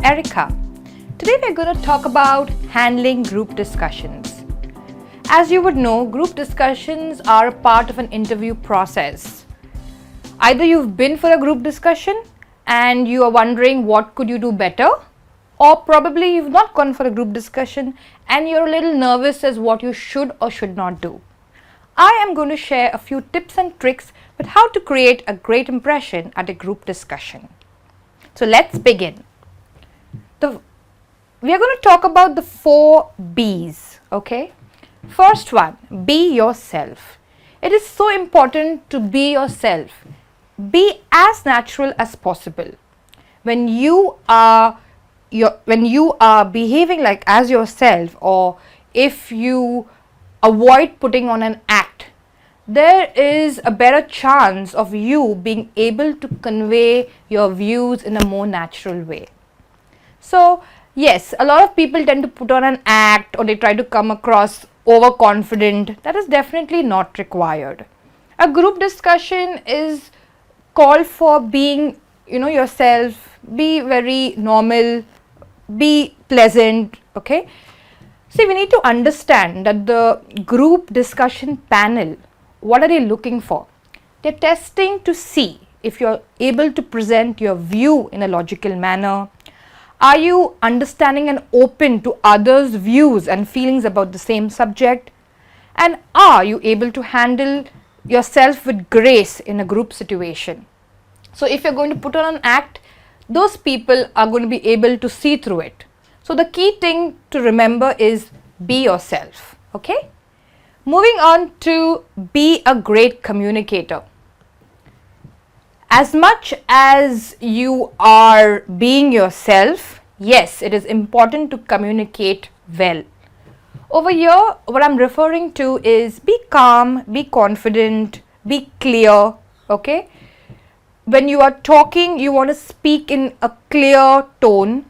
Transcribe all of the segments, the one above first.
Erica. Today we're going to talk about handling group discussions. As you would know, group discussions are a part of an interview process. Either you've been for a group discussion and you are wondering what could you do better, or probably you've not gone for a group discussion and you're a little nervous as what you should or should not do. I am going to share a few tips and tricks with how to create a great impression at a group discussion. So let's begin. We are going to talk about the 4 B's, okay? First one, be yourself. It is so important to be yourself. Be as natural as possible. When you are behaving like as yourself, or if you avoid putting on an act, there is a better chance of you being able to convey your views in a more natural way. So yes, a lot of people tend to put on an act, or they try to come across overconfident. That is definitely not required. A group discussion is called for being, yourself, be very normal, be pleasant, okay? See, we need to understand that the group discussion panel, what are they looking for? They're testing to see if you're able to present your view in a logical manner. Are you understanding and open to others' views and feelings about the same subject? And are you able to handle yourself with grace in a group situation? So if you're going to put on an act, those people are going to be able to see through it. So the key thing to remember is be yourself, okay? Moving on to be a great communicator. As much as you are being yourself, yes, it is important to communicate well. Over here, what I'm referring to is be calm, be confident, be clear, okay? When you are talking, you want to speak in a clear tone.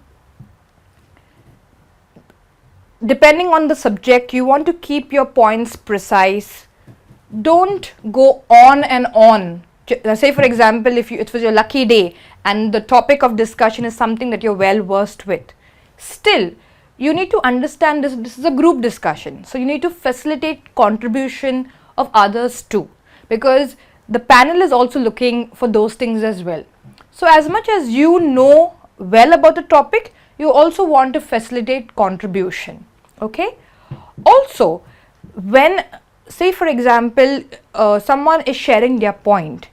Depending on the subject, you want to keep your points precise. Don't go on and on. Say for example, if it was your lucky day and the topic of discussion is something that you're well versed with, still you need to understand this is a group discussion, so you need to facilitate contribution of others too, because the panel is also looking for those things as well. So as much as you know well about the topic, you also want to facilitate contribution, okay? Also, when, say for example, someone is sharing their point,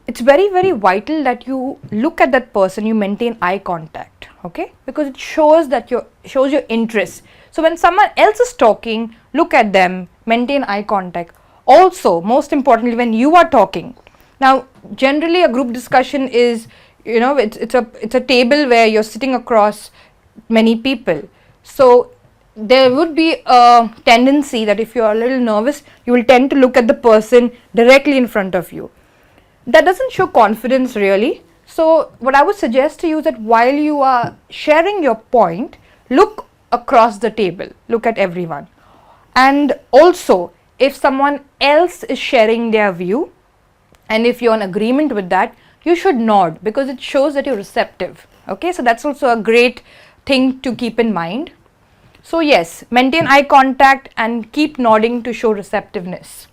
it's very, very vital that you look at that person, you maintain eye contact, okay? Because it shows your interest. So when someone else is talking, look at them, maintain eye contact. Also, most importantly, when you are talking. Now, generally a group discussion is, it's a table where you're sitting across many people. So there would be a tendency that if you're a little nervous, you will tend to look at the person directly in front of you. That doesn't show confidence really. So what I would suggest to you is that while you are sharing your point, look across the table, look at everyone. And also, if someone else is sharing their view, and if you're in agreement with that, you should nod, because it shows that you're receptive, okay? So that's also a great thing to keep in mind. So yes, maintain eye contact and keep nodding to show receptiveness.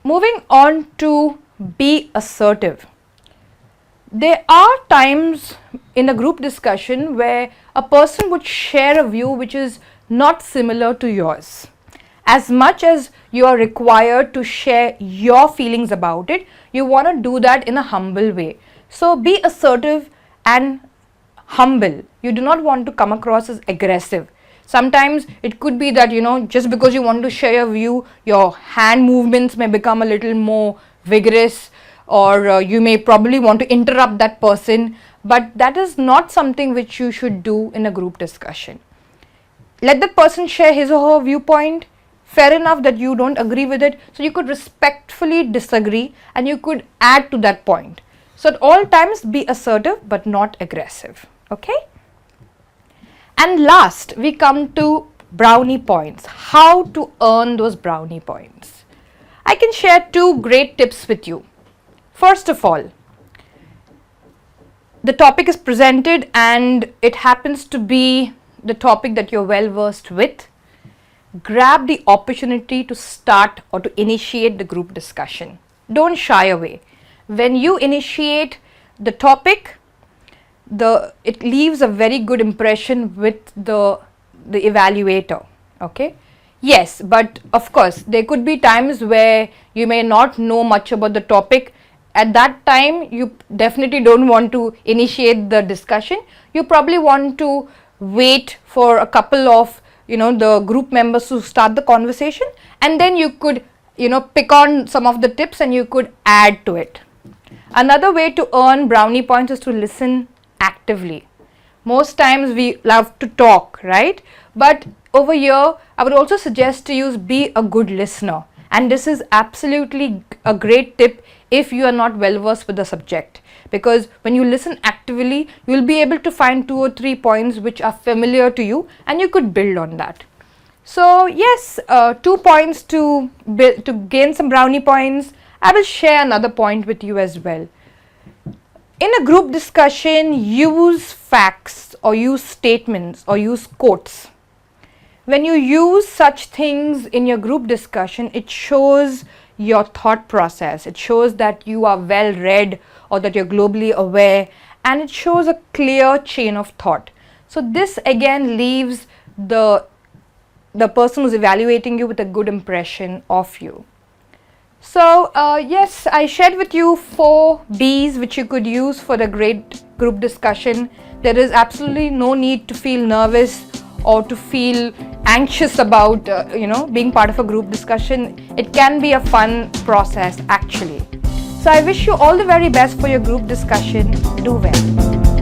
Moving on to be assertive. There are times in a group discussion where a person would share a view which is not similar to yours. As much as you are required to share your feelings about it, you want to do that in a humble way. So be assertive and humble. You do not want to come across as aggressive. Sometimes it could be that, just because you want to share your view, your hand movements may become a little more vigorous, or you may probably want to interrupt that person, but that is not something which you should do in a group discussion. Let that person share his or her viewpoint. Fair enough that you don't agree with it, so you could respectfully disagree and you could add to that point. So at all times be assertive but not aggressive, okay? And last, we come to brownie points, how to earn those brownie points. I can share 2 great tips with you. First of all, the topic is presented and it happens to be the topic that you're well versed with, grab the opportunity to start or to initiate the group discussion. Don't shy away. When you initiate the topic, it leaves a very good impression with the evaluator. Okay. Yes, but of course there could be times where you may not know much about the topic. At that time you definitely don't want to initiate the discussion. You probably want to wait for a couple of the group members to start the conversation, and then you could pick on some of the tips and you could add to it. Another way to earn brownie points is to listen actively. Most times we love to talk, right? But over here I would also suggest to use be a good listener, and this is absolutely a great tip if you are not well versed with the subject, because when you listen actively you will be able to find 2 or 3 points which are familiar to you and you could build on that. So yes, 2 points to gain some brownie points. I will share another point with you as well. In a group discussion, use facts or use statements or use quotes. When you use such things in your group discussion, it shows your thought process. It shows that you are well read or that you're globally aware, and it shows a clear chain of thought. So this again leaves the person who's evaluating you with a good impression of you. So yes, I shared with you 4 B's which you could use for a great group discussion. There is absolutely no need to feel nervous or to feel anxious about being part of a group discussion. It can be a fun process actually. So I wish you all the very best for your group discussion. Do well.